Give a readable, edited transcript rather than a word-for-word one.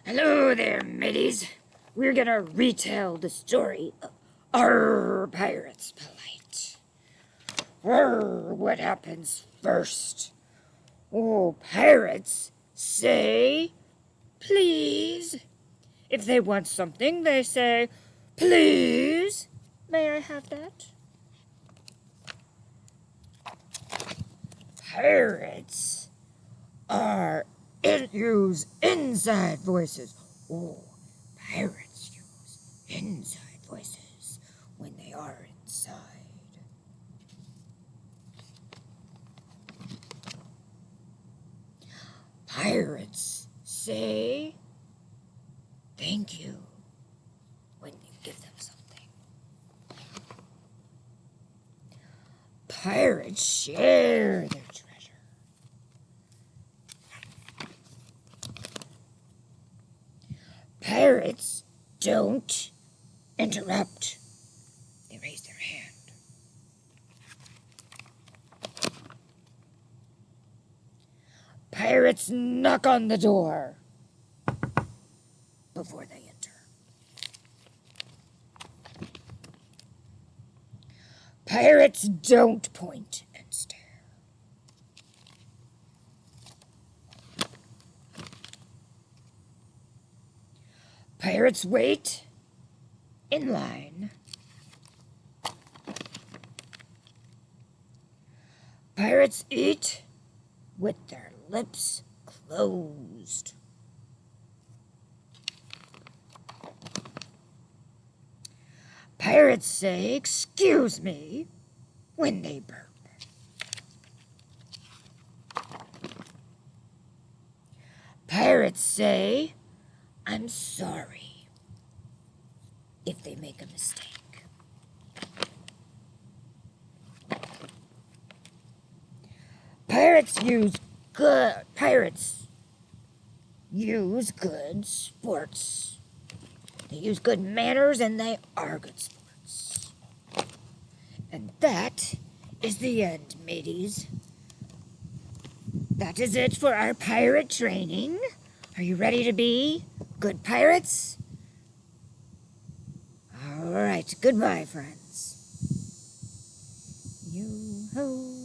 Hello there, mateys. We're gonna retell the story of our Pirates Polite. What happens first? Oh, pirates say, please. If they want something, they say, please. May I have that? Pirates use inside voices. Oh, pirates use inside voices when they are inside. Pirates say thank you when you give them something. Pirates share their treasure. Pirates don't interrupt. They raise their hand. Pirates knock on the door before they enter. Pirates don't point and stare. Pirates wait in line. Pirates eat with their lips closed. Pirates say, excuse me, when they burp. Pirates say, I'm sorry, if they make a mistake. Pirates use good sports. They use good manners and they are good sports. And that is the end, mateys. That is it for our pirate training. Are you ready to be good pirates? All right, goodbye, friends. Yo-ho.